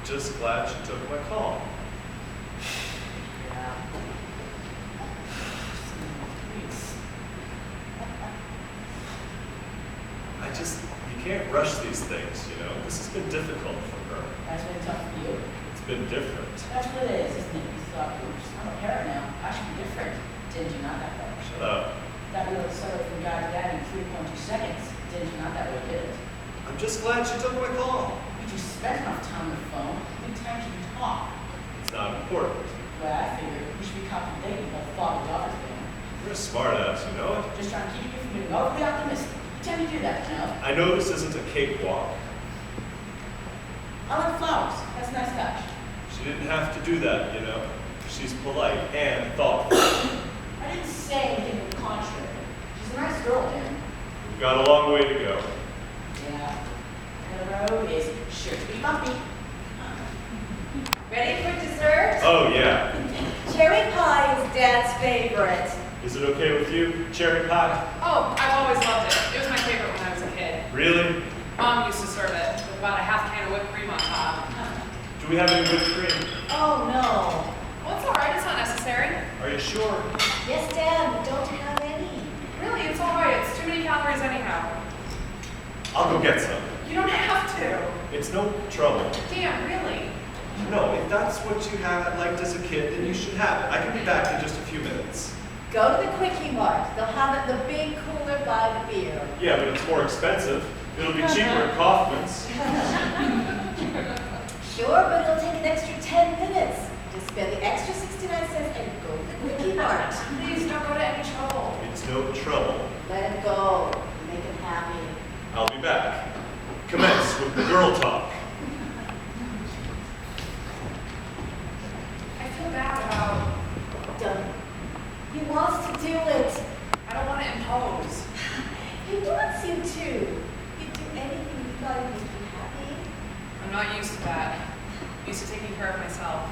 Just glad she took my call. Yeah. Please. You can't rush these things, you know? This has been difficult for her. That's been tough for you. It's been different. That's what it is, isn't it? You thought, oops, I'm a parent now. I should be different. Didn't you not that way? Shut up. That little accelerate from God to Dad in 3.2 seconds. Didn't you not that way, did it? I'm just glad she took my call. Did you spend enough time on the phone? How many times did you talk? It's not important. Well, I figured you should be confident about the father-daughter thing. You're a smart ass, you know it? Just trying to keep you from being overly optimistic. You tend to do that, you know? I know this isn't a cakewalk. I like flowers. That's a nice touch. She didn't have to do that, you know? She's polite and thoughtful. I didn't say anything to the contrary. She's a nice girl, Dan. We've got a long way to go. Yeah. And the road is sure to be bumpy. Ready for dessert? Oh, yeah. Cherry pie is Dad's favorite. Is it okay with you? Cherry pie? Oh, I've always loved it. It was my favorite when I was a kid. Really? Mom used to serve it with about a half can of whipped cream on top. Do we have any whipped cream? Oh, no. Well, it's all right. It's not necessary. Are you sure? Yes, Dad, we don't have any. Really, it's all right. It's too many calories anyhow. I'll go get some. You don't have to. It's no trouble. Damn, really? No, if that's what you had liked as a kid, then you should have it. I can be back in just a few minutes. Go to the Quickie Mart. They'll have it in the big cooler by the beer. Yeah, but it's more expensive. It'll be cheaper at Kaufman's. Sure, but it'll take an extra 10 minutes. Just spend the extra 69 cents and go to the Quickie Mart. Please don't go to any trouble. It's no trouble. Let him go. Make him happy. I'll be back. Commence with the girl talk. I feel bad about. Don't. He wants to do it. I don't want to impose. He wants you to. He'd do anything you thought would make you happy. I'm not used to that. I'm used to taking care of myself.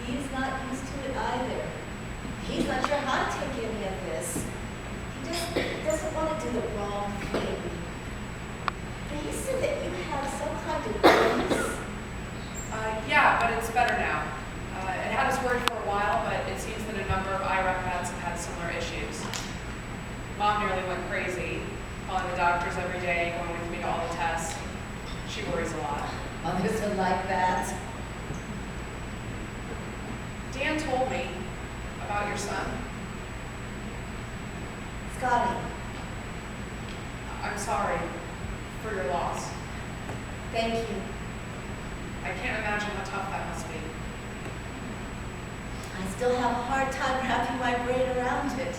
He's not used to it either. He's not sure how to take any of this. He just doesn't want to do the wrong thing. But he said that you have some kind of illness. Yeah, but it's better now. It had us worried for a while, but it seems that a number of IRAP vets have had similar issues. Mom nearly went crazy, calling the doctors every day, going with me to all the tests. She worries a lot. Others are like that. Dan told me about your son. Scotty, I'm sorry for your loss. thank you. I can't imagine how tough that must be. I still have a hard time wrapping my brain around it.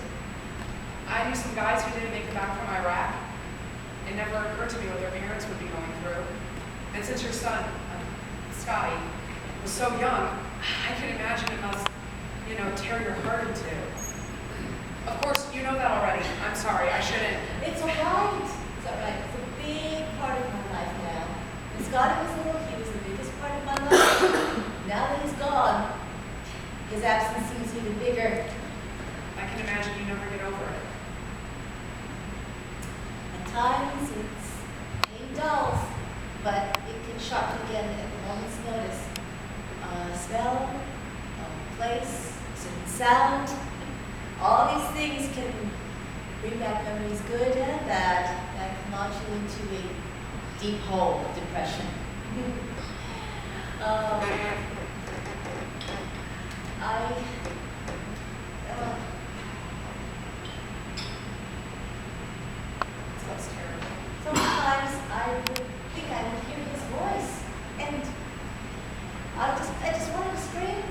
I knew some guys who didn't make it back from Iraq. It never occurred to me what their parents would be going through. And since your son, Scotty, was so young, I can imagine it must, tear your heart in two. Of course, you know that already. I'm sorry, I shouldn't. It's all right. It's all right. It's a big part of my life now. When Scotty was little, he was the biggest part of my life. Now that he's gone, his absence seems even bigger. I can imagine you never get over it. At times, it's pain dulls, but it can sharpen again at a moment's notice. Smell, place, certain sound, all these things can bring back memories, good and bad, that can launch you into a deep hole of depression. That's terrible. Sometimes I would think I would hear his voice, and I just wanted to scream.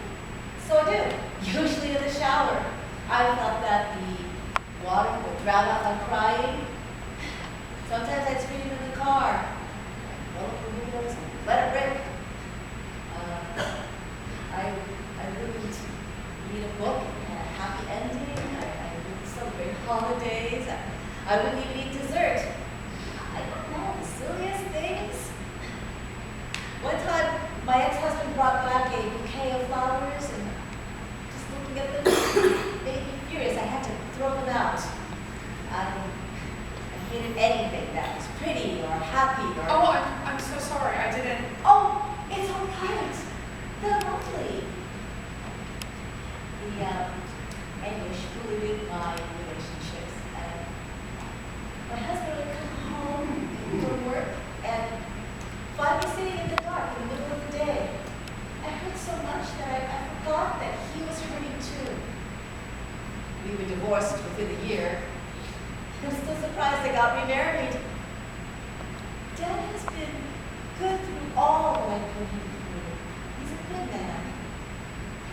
So I do, usually in the shower. I thought that the water would drown out my crying. Sometimes I'd scream in the car. Roll up the windows and let it rip. I wouldn't read a book and have a happy ending. I wouldn't celebrate holidays. I wouldn't even eat dessert. I don't know, the silliest things. One time, my ex-husband brought back a bouquet of flowers, and just looking at them made me furious. I had to throw them out.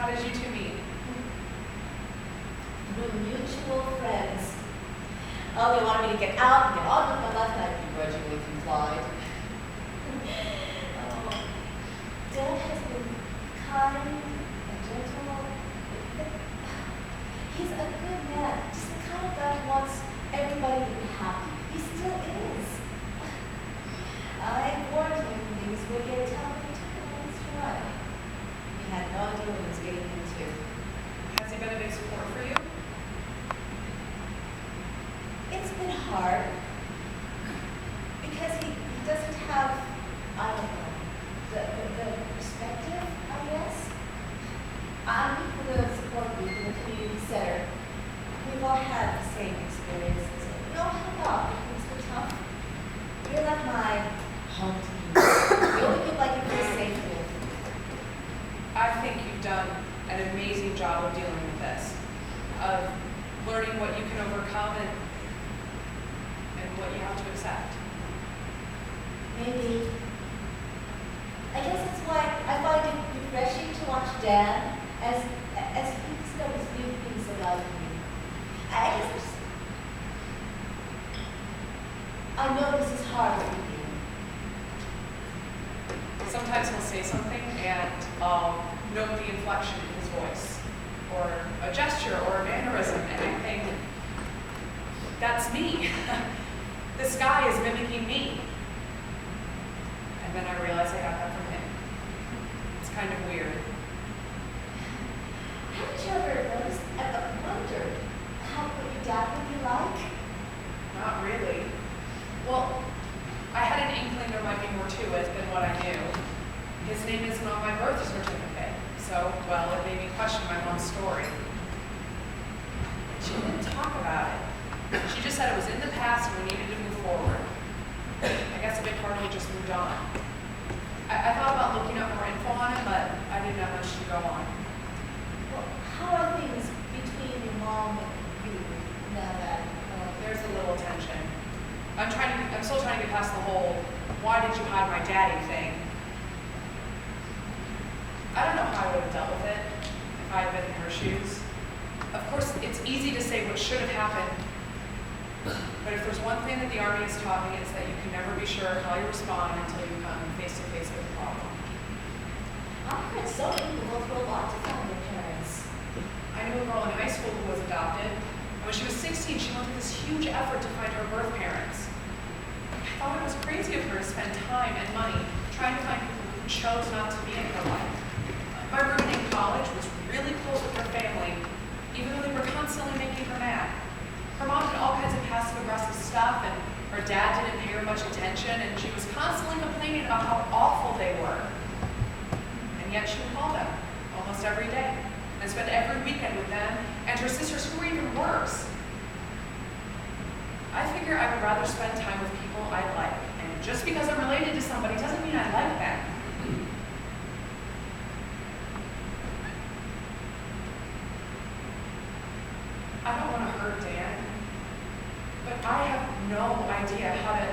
How did you two meet? Through mutual friends. Oh, they wanted me to get out and get on with my life, and I begrudgingly complied. Oh, Dad has been kind and gentle. He's a good man, just the kind of guy who wants everybody to be happy. He still is. I warned him things would get tough, and he took it on his stride. He had no idea what he was getting into. Has he been a big support for you? It's been hard because he doesn't have, I don't know, the perspective, I guess. I'm the support group in the community center. We've all had the same experiences. We all help out when things get tough. You're like my home team. You only feel like you feel safe with. I think you've done an amazing job of dealing with this, of learning what you can overcome and what you have to accept. Maybe. I guess that's why I find it refreshing to watch Dan as he discovers new things about me. I guess I know this is hard for you. Sometimes he'll say something and I'll note the inflection in his voice, or a gesture, or a mannerism, and I think, that's me. This guy is mimicking me. And then I realize I got that from him. It's kind of weird. Haven't you ever noticed, wondered what your dad would be like? Not really. Well, I had an inkling there might be more to it than what I knew. His name isn't on my birth certificate, so, well, it made me question my mom's story. She didn't talk about it. She just said it was in the past and we needed to move forward. I guess a big part of me just moved on. I thought about looking up more info on it, but I didn't have much to go on. Well, how are things between your mom and you now that, There's a little tension. I'm still trying to get past the whole, why did you hide my daddy thing? I don't know how I would have dealt with it if I had been in her shoes. Of course, it's easy to say what should have happened, but if there's one thing that the Army has taught me, it's that you can never be sure how you respond until you come face to face with the problem. I've heard so many people go through a lot to find their parents. I knew a girl in high school who was adopted, and when she was 16, she went through this huge effort to find her birth parents. I thought it was crazy of her to spend time and money trying to find people who chose not to be in her life. My roommate in college was really close with her family, even though they were constantly making her mad. Her mom did all kinds of passive-aggressive stuff, and her dad didn't pay her much attention, and she was constantly complaining about how awful they were. And yet she would call them almost every day and spend every weekend with them and her sisters, who were even worse. I figure I would rather spend time with people I like, and just because I'm related to somebody doesn't mean I like them. I don't want to hurt Dan, but I have no idea how to.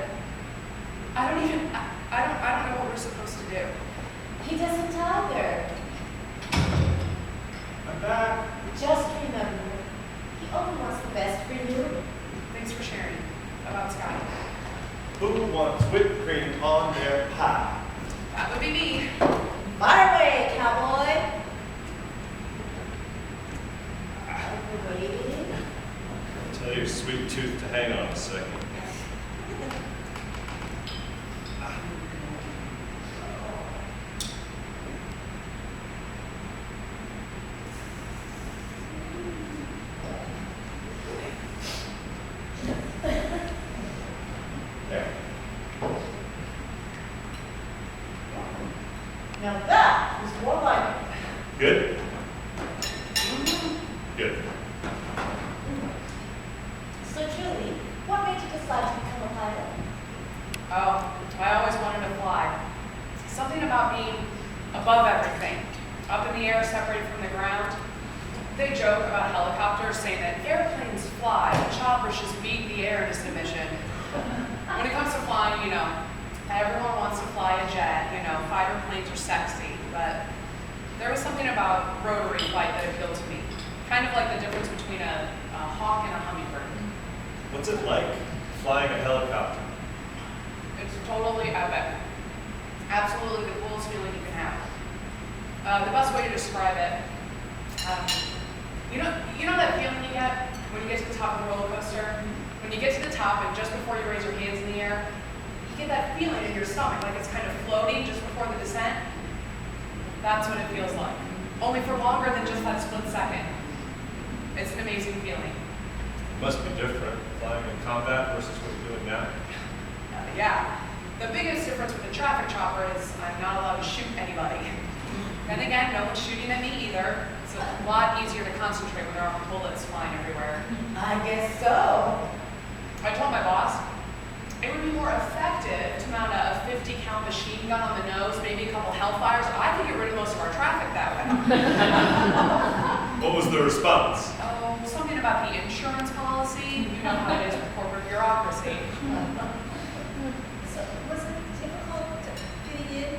I don't know what we're supposed to do. He doesn't either. I'm back. Just remember, he only wants the best for you. Thanks for sharing about Scott. Who wants whipped cream on their pie? That would be me. Fire away, cowboy. Are you waiting? Tell your sweet tooth to hang on a second. There. Now that is more like it. Good? Good. So Julie, what made you decide to become a pilot? Oh, I always wanted to fly. Something about being above everything, up in the air, separated from the ground. They joke about helicopters, saying that airplanes fly, and choppers just beat the air in submission. When it comes to flying, everyone wants to fly a jet. Fighter planes are sexy, but There was something about rotary flight that appealed to me. Kind of like the difference between a hawk and a hummingbird. What's it like flying a helicopter? It's totally epic. Absolutely the coolest feeling you can have. The best way to describe it, you know that feeling you get when you get to the top of the roller coaster? When you get to the top and just before you raise your hands in the air, you get that feeling in your stomach like it's kind of floating just before the descent. That's what it feels like. Only for longer than just that split second. It's an amazing feeling. Must be different, flying in combat versus what you're doing now. Yeah. The biggest difference with the traffic chopper is I'm not allowed to shoot anybody. And again, no one's shooting at me either. It's a lot easier to concentrate when there aren't bullets flying everywhere. I guess so. I told my boss it would be more effective to mount a 50-cal machine gun on the nose, maybe a couple Hellfires. I could get rid of most of our traffic that way. What was the response? Oh, something about the insurance policy. You know how it is with corporate bureaucracy. So was it difficult fitting in,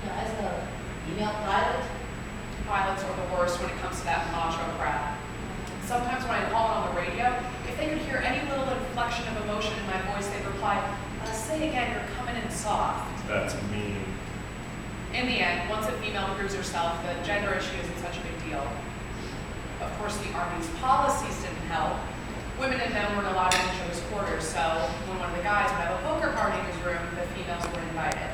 as a female pilot? Pilots are the worst when it comes to that macho crap. Sometimes when I call it on the radio, if they could hear any little inflection of emotion in my voice, they'd reply, say again, you're coming in soft. That's mean. In the end, once a female proves herself, the gender issue isn't such a big deal. Of course, the Army's policies didn't help. Women and men weren't allowed in each other's quarters, so when one of the guys would have a poker party in his room, the females were invited.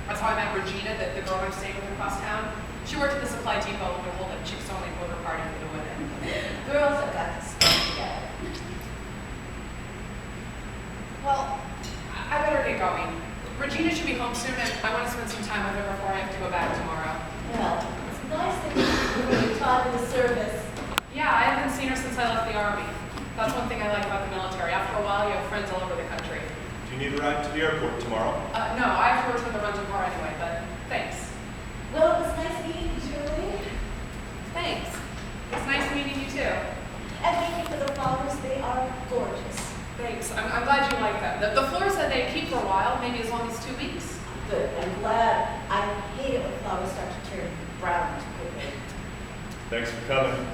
That's how I met Regina, the girl I'm staying with across town. She worked at the supply depot and would hold a chicks-only poker party for the women. Girls have got to stick together. Well, I better get going. Regina should be home soon, and I want to spend some time with her before I have to go back tomorrow. Well, it's nice that you're taught in the service. Yeah, I haven't seen her since I left the Army. That's one thing I like about the military. After a while, you have friends all over the country. Do you need a ride to the airport tomorrow? No, I have to return the rental car anyway, but thanks. Well, it was nice meeting you, Julie. Thanks. It's nice meeting you too. And thank you for the flowers. They are gorgeous. Thanks. I'm glad you like them. The floor said they keep for a while, maybe as long as 2 weeks. Good. I'm glad. I hate it when flowers start to turn brown too quickly. Thanks for coming.